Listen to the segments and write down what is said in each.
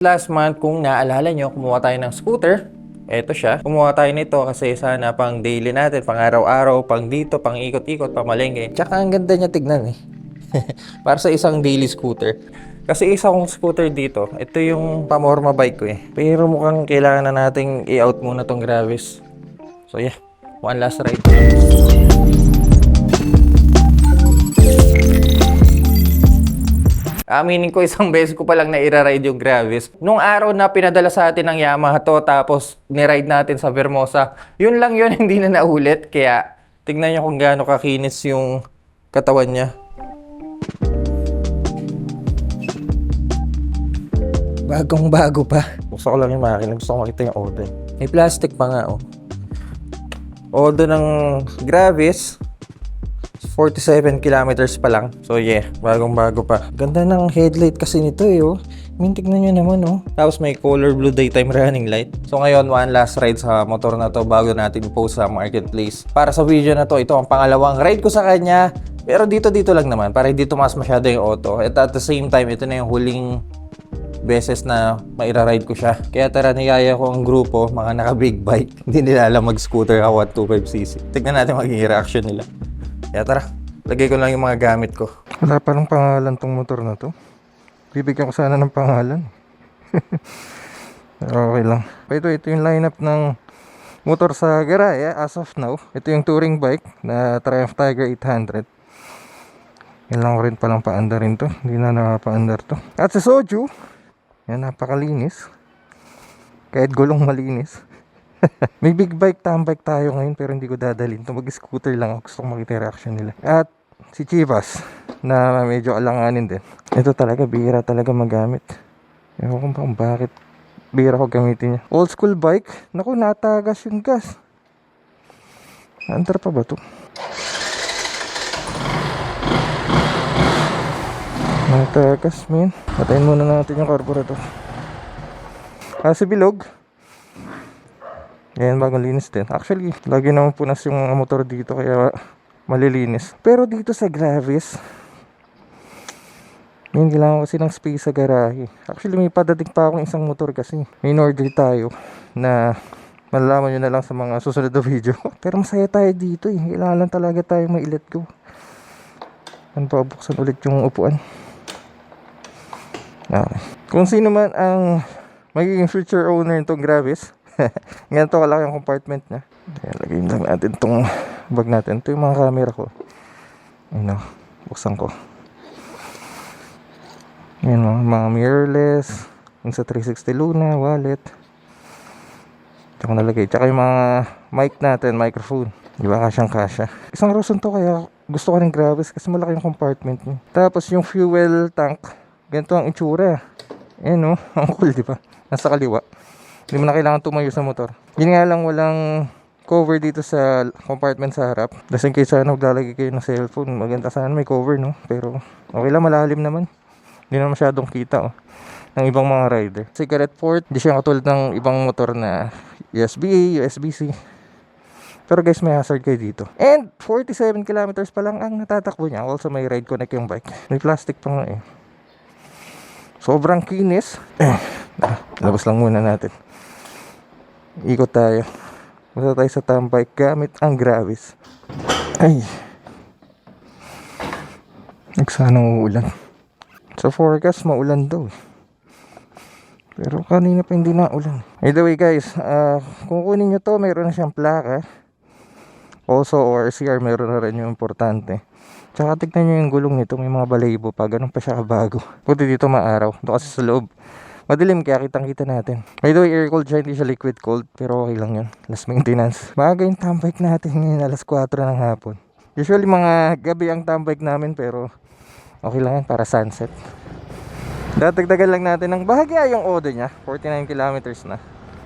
Last month, kung naalala nyo, kumuha tayo ng scooter. Eto siya. Kumuha tayo nito kasi sana pang daily natin, pang araw-araw, pang dito, pang ikot-ikot, pang malengke. Tsaka ang ganda niya tignan eh. Para sa isang daily scooter. Kasi isa kong scooter dito, ito yung pamorma bike ko eh. Pero mukhang kailangan na nating i-out muna tong Gravis. So yeah, one last ride. Aminin ko, isang beses ko palang naira-ride yung Gravis. Nung araw na pinadala sa atin ng Yamaha to, tapos niride natin sa Vermosa, yun lang yun, hindi na naulit. Kaya, tignan nyo kung gaano kakinis yung katawan niya. Bagong-bago pa. Gusto ko lang yung makina. Gusto ko makita yung Odo. May plastic pa nga, oh. Odo ng Gravis. 47 kilometers pa lang. So yeah, bagong-bago pa. Ganda ng headlight kasi nito eh, oh. Tignan nyo naman, oh. Tapos may color blue daytime running light. So ngayon, one last ride sa motor na to bago natin i-post sa marketplace. Para sa video na to, ito ang pangalawang ride ko sa kanya. Pero dito lang naman, para hindi tumaas masyado yung auto. At the same time, ito na yung huling beses na maira-ride ko siya. Kaya tara, niyaya ko ang grupo, mga naka-big bike. Hindi nila alam mag-scooter ako at 25cc. Tignan natin magiging reaction nila. Kaya tara, lagay ko lang yung mga gamit ko. Wala pa ng pangalan tong motor na to. Bibigyan ko sana ng pangalan. Okay lang. Ito yung lineup ng motor sa Garaya as of now. Ito yung touring bike na Triumph Tiger 800. Kailangan ko rin palang paandar rin to. Hindi na nakapaandar to. At sa Soju, yan, napakalinis. Kahit gulong malinis. May big bike, tambike tayo ngayon pero hindi ko dadalhin to. Mag-scooter lang ako. Gusto kong makita yung reaction nila. At si Chivas na medyo alanganin din. Ito talaga, bihira talaga magamit. Ewan ko bakit bihira ko gamitin niya. Old school bike. Naku, natagas yung gas. Andar pa ba to? Natagas, man. Patayin muna natin yung carburetor. Si bilog. Ayan, bagong linis din. Actually, lagi naman punas yung motor dito kaya malilinis. Pero dito sa Gravis, yun, kailangan kasi ng space sa garahe. Actually, may padating pa akong isang motor kasi. May in-order tayo na malalaman nyo na lang sa mga susunod na video. Pero masaya tayo dito eh. Kailangan lang talaga tayo may-let go. Ano pa, buksan ulit yung upuan. Okay. Kung sino man ang magiging future owner nitong Gravis, ganito kalaki ang compartment niya. Lagay lang natin itong bag natin. Ito yung mga camera ko. Ayun o, buksan ko. Ayan o, mga mirrorless. Yung sa 360 Luna, wallet. Tsaka nalagay. Tsaka yung mga mic natin, microphone. Di ba kasyang-kasya. Isang reason to kaya gusto ko ng Gravis kasi malaki yung compartment niya. Tapos yung fuel tank, ganito ang itsura. Ayan o, ang cool di ba? Nasa kaliwa. Hindi mo na kailangan tumayo sa motor. Yun nga lang, walang cover dito sa compartment sa harap. Just in case sana maglalagay kayo ng cellphone, maganda sana may cover, no? Pero okay lang, malalim naman. Hindi na masyadong kita, oh, ng ibang mga rider. Cigarette port, hindi siya katulad ng ibang motor na USB-A, USB-C. Pero guys, may hazard kayo dito. And 47 kilometers pa lang ang natatakbo niya. Also may ride connect yung bike. May plastic pa nga eh. Sobrang kinis. Labas lang muna natin. Ikot tayo. Basta tayo sa tambike gamit ang Gravis. Ay, nagsanang uulan. Sa forecast maulan daw. Pero kanina pa hindi na ulan. By the way guys, kung kunin nyo to, mayroon na siyang plaka. Also ORCR, mayroon na rin yung importante. Tsaka tignan nyo yung gulong nito, may mga balayibo pa. Ganun pa siya kabago. Buti dito maaraw. Doon kasi sa loob madilim kaya kitang-kita natin. By the way, air cooled siya, hindi siya liquid cold. Pero okay lang yun. Last maintenance. Maaga yung tambike natin ngayon, alas 4 ng hapon. Usually mga gabi ang tambike namin, pero okay lang yan para sunset. Dadagdagan lang natin ng bahagya yung Odo niya. 49 kilometers na.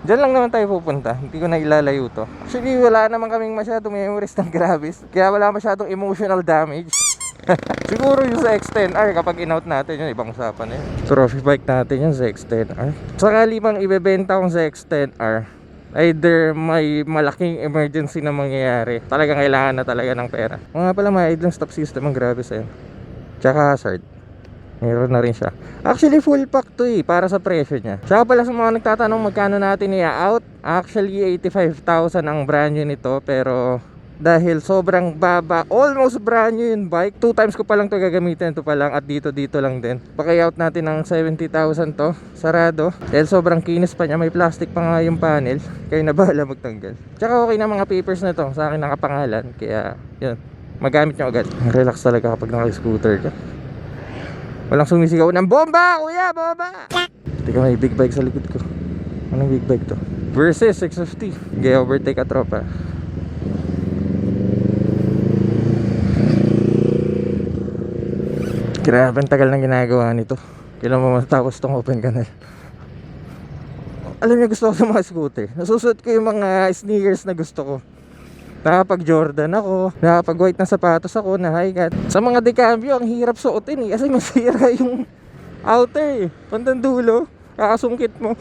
Diyan lang naman tayo pupunta. Hindi ko na ilalayo to. Actually, wala naman kaming masyadong memories ng Gravis. Kaya wala masyadong emotional damage. Siguro yung sa X10R kapag in-out natin yun, ibang usapan na yun. Trophy bike natin yun sa X10R. Sakali pang ibebenta kong sa X10R, either may malaking emergency na mangyayari, talagang kailangan na talaga ng pera. Mga pala, may idling stop system ang Gravis sa'yo. Tsaka hazard. Meron na rin siya. Actually full pack to para sa presyo niya. Tsaka pala sa mga nagtatanong magkano natin i-out, actually 85,000 ang brand new nito. Pero dahil sobrang baba, almost brand new yung bike, 2 times ko pa lang to gagamitin. Ito pa lang at dito lang din. Paki-out natin ng 70,000 to, sarado. Dahil sobrang kinis pa niya, may plastic pa nga yung panel. Kaya na bahala magtanggal. Tsaka okay na mga papers na to, sa akin nakapangalan. Kaya yun, magamit nyo agad. Relax talaga kapag naka-scooter ka. Walang sumisigaw ng bomba, kuya, bomba! Teka, may big bike sa likod ko. Anong big bike to? Versus 650. Gaya overtake at tropa. Grabe, ang tagal nang ginagawa nito. Kailan mo matapos tong open canal. Alam niyo, gusto ko sa mga scooter, nasusuot ko yung mga sneakers na gusto ko. Nakapag Jordan ako, nakapag white na sapatos ako na high cut. Sa mga decambio, ang hirap suotin kasi masira yung outer Pandang dulo, kakasungkit mo.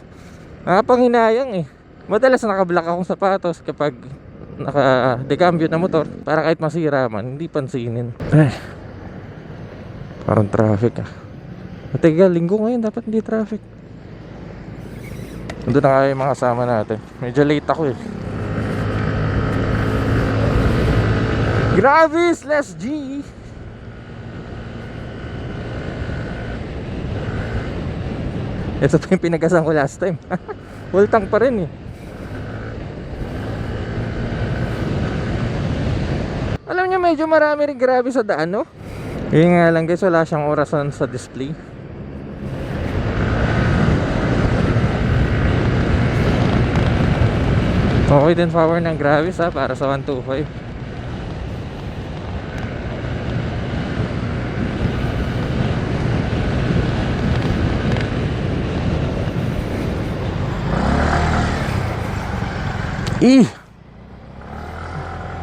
Nakapanghinayang Madalas naka-black akong sapatos kapag naka-decambio na motor, para kahit masira man, hindi pansinin. Parang traffic Teka, linggo ngayon, dapat hindi traffic. Doon na kayo yung mga kasama natin. Medyo late ako Grabe, slash G. Ito pa yung pinagasan ko last time. Full tank pa rin Alam niyo, medyo marami rin grabe sa daan, no? Yun nga lang guys, wala siyang orasan sa display. Okay din power ng Gravis para sa 125.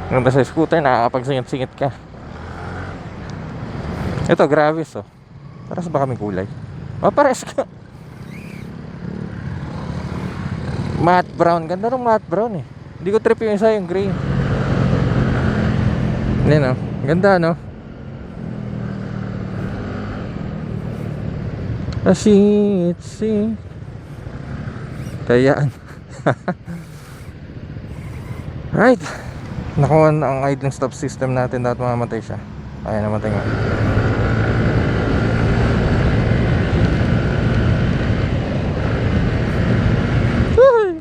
Ganda sa scooter, nakakapagsingit-singit ka. Ito, Gravis Paras ba kami kulay? Pares ka. Matte brown, ganda ng matte brown Hindi ko trip yung isa, yung gray. Yan ganda see. Kayaan. Right. Nakuha ang idling stop system natin, dapat mamamatay siya. Ayan, namatay nga.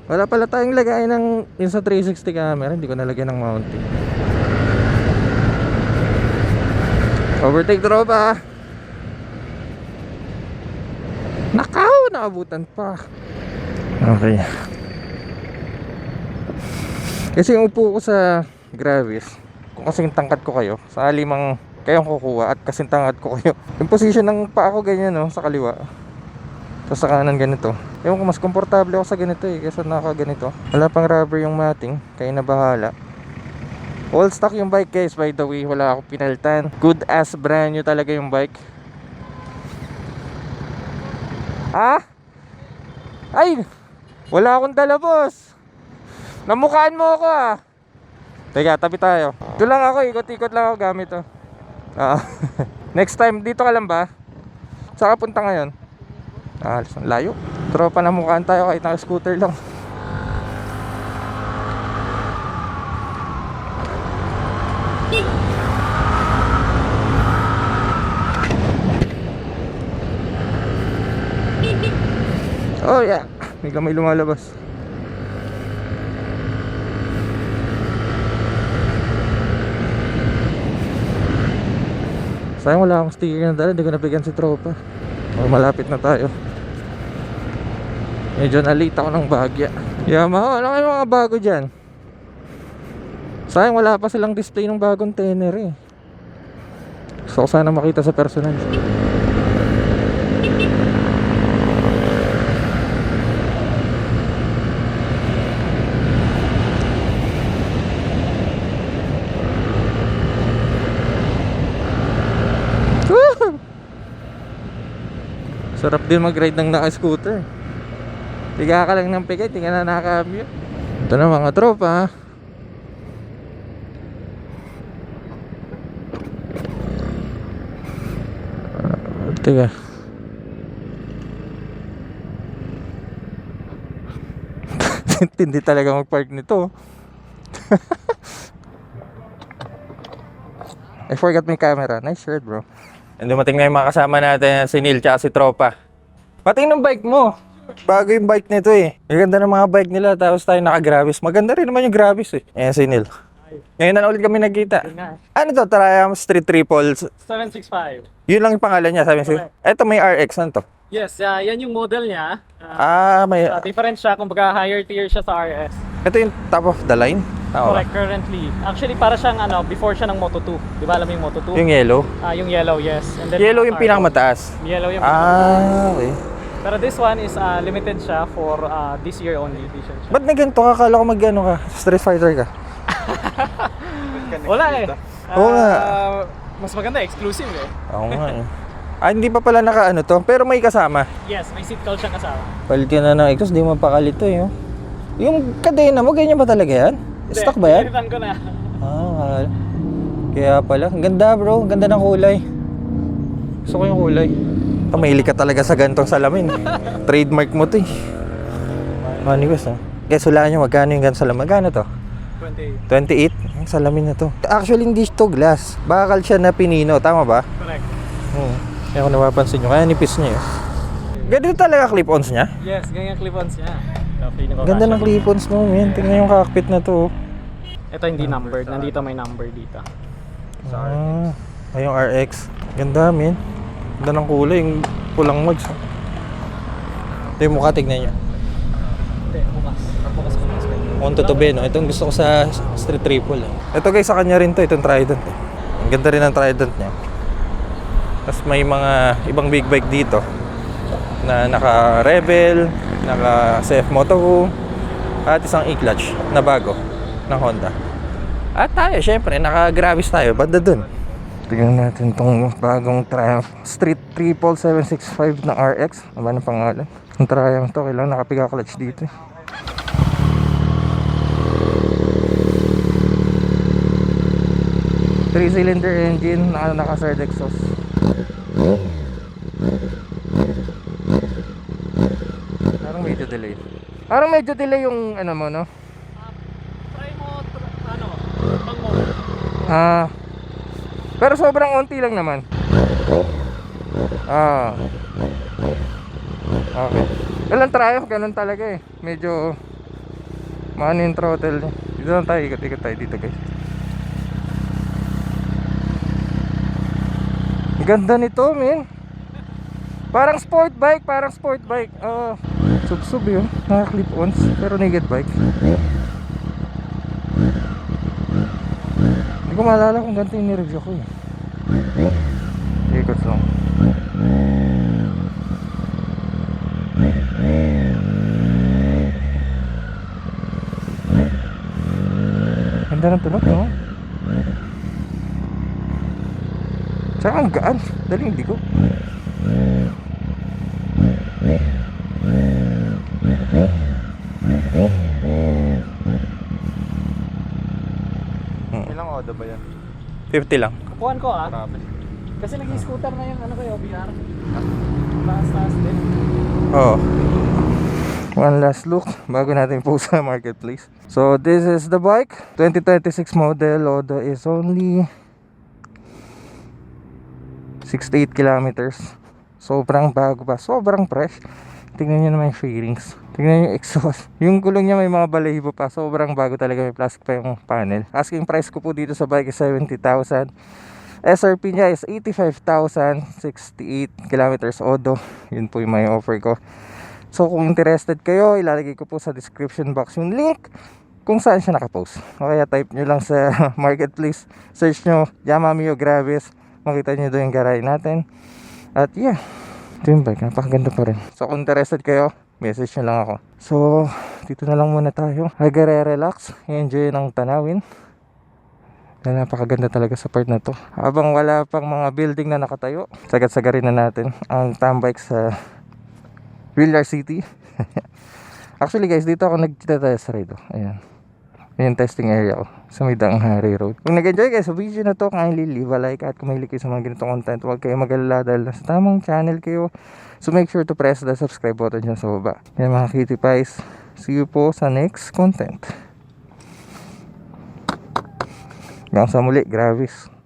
Wala pala tayong lagay ng Insta 360 camera, hindi ko nalagyan ng mounting. Overtake tropa. Nakaw, naabutan pa. Okay. Kasi yung upo ko sa Gravis, kung kasing tangkad ko kayo, sa alimang kayong kukuha at kasing tangkad ko kayo, yung position ng paa ko ganyan sa kaliwa, tapos sa kanan ganito. Ewan ko, mas komportable ako sa ganito kaysa nakaganito. Wala pang rubber yung matting, kaya na bahala. All stock yung bike guys, by the way, wala akong pinalitan. Good as brand new talaga yung bike. Ay, wala akong dala boss. Namukhaan mo ako Teka, tabi tayo. Ito lang ako, ikot-ikot lang ako gamit Next time, dito ka lang ba? Saan ka punta ngayon? Layo. Tropa na mukhaan tayo kahit naka-scooter lang. Oh yeah, may kamay lumalabas. Sayang wala akong sticker na dala, hindi ko nabigyan si tropa. Malapit na tayo. Medyo na-late ako ng Bagya. Yamaha, ano kayo mga bago dyan? Sayang wala pa silang display ng bagong Tenere Gusto ko sana makita sa personal. Sarap din mag-ride ng naka-scooter. Tiga ka lang ng pikit, tingnan na naka-cambio. Ito na mga tropa. Tiga. Tindi talaga mag-park nito. I forgot my camera. Nice shirt, bro. And dumating na yung mga kasama natin, si Neil tsaka si Tropa. Pati ng bike mo. Bago yung bike nito eh. Maganda ng mga bike nila, tapos tayo naka-Gravis. Maganda rin naman yung Gravis eh. Ayan si Neil. Ngayon na ulit kami nagkita. Ano to? Triumph Street Triple 765. Yun lang yung pangalan niya, sabi niya. Eto may RX, ano to? Yes, yan yung model niya. May... Different siya, kumbaga higher tier siya sa RS. Ito yung top of the line? Tama ba? Correct, currently. Actually, para siyang before siya ng Moto2. Di ba alam mo yung Moto2? Yung yellow? Yung yellow, yes. And then, Yellow yung pinakamataas? Yellow yung okay. Pero this one is limited siya for this year only edition siya. Ba't na ganito? Akala ko mag-ano ka? Street Fighter ka? Wala eh. Oo nga. Mas maganda, exclusive eh. Oo nga eh. Hindi pa pala naka-ano to, pero may kasama. Yes, may seat call siyang kasama. Palit ka na ng exhaust, di mo pakalito eh. Oh. Yung kadena mo, ganyan ba talaga yan? Stock ba yan? Pinalitan ko na. Kaya pala. Ang ganda bro, ang ganda ng kulay. Gusto ko yung kulay. Mahilig ka talaga sa gantong salamin. Trademark mo to eh. Manigos ha. Guys, hulaan nyo, magkano yung gantong salamin? Magkano to? 28. 28? Ang salamin na to. Actually, hindi to glass. Bakal siya na pinino. Tama ba? Correct. Kaya kung napapansin nyo, kaya nipis niya eh. Ganito talaga clip-ons niya? Yes, ganyan clip-ons niya. Ganda ng clip-ons mo, man. Tingnan yung cockpit na to. Ito hindi numbered. Nandito may number dito. Yung RX. Ganda, man. Ganda ng kulay. Yung pulang mags. Ito yung mukha, tignan nyo. Hindi, bukas. On to be, no? Itong gusto ko sa Street Triple. Ito guys, sa kanya rin to. Itong Trident. Ang ganda rin ng Trident niya. Tapos may mga ibang big bike dito na naka Rebel, naka CF Moto2, at isang e-clutch na bago ng Honda. At tayo, syempre, naka Gravis tayo. Banda dun. Tignan natin tong bagong Triumph Street Triple 765 na RX. Ano ang pangalan? Ang Triumph to, kailangan nakapiga-clutch dito. 3-cylinder engine, naka-third exhaust. Parang medyo delay yung ano mo, no? Try mo, bang mo. Pero sobrang onti lang naman. Okay. Walang Triumph, ganun talaga eh. Medyo maano yung throttle. Dito lang tayo, ikot-ikot tayo dito guys. Ganda nito, man. Parang sport bike. Sub-sub yun. Naka-clip-ons. Pero naked bike. Hindi ko maalala kung ganito yung nireview ko eh. Ikot lang. Ganda ng tunog, no? Tsaka ang gaan. Daling ligo. Ilang oda ba yan? 50 lang. Kukuhan ko Kasi nag-scooter na yung OBR. Taas din. Oo. One last look bago natin po sa marketplace. So this is the bike. 2026 model. Odo is only 68 kilometers. Sobrang bago pa. Sobrang fresh. Tingnan nyo naman yung fairings. Tingnan nyo yung exhaust. Yung gulong niya may mga balahibo pa. Sobrang bago talaga. May plastic pa yung panel. Asking price ko po dito sa bike is 70,000. SRP niya is 85,000. 68 kilometers odo. Yun po yung may offer ko. So kung interested kayo, ilalagay ko po sa description box yung link kung saan siya nakapost. O kaya type nyo lang sa marketplace. Search nyo Yamaha Gravis. Makita nyo doon yung garay natin. At yeah, ito yung bike, napakaganda pa rin. So kung interested kayo, message nyo lang ako. So dito na lang muna tayo. Relax, enjoy ng tanawin. Dahil napakaganda talaga sa part na to. Habang wala pang mga building na nakatayo, sagat-sagarin na natin ang tambike sa Villar City. Actually guys, dito ako nag-test ride. Ayan. Yung testing area ko sa may Danghari Road. Kung nag-enjoy kayo sa video na to, kindly leave a like. At kung mahilig kayo sa mga ganitong content, huwag kayo mag-alala dahil nasa tamang channel kayo. So make sure to press the subscribe button dyan sa baba. Kaya mga cutie pies, See you po sa next content. Hanggang sa muli, Gravis.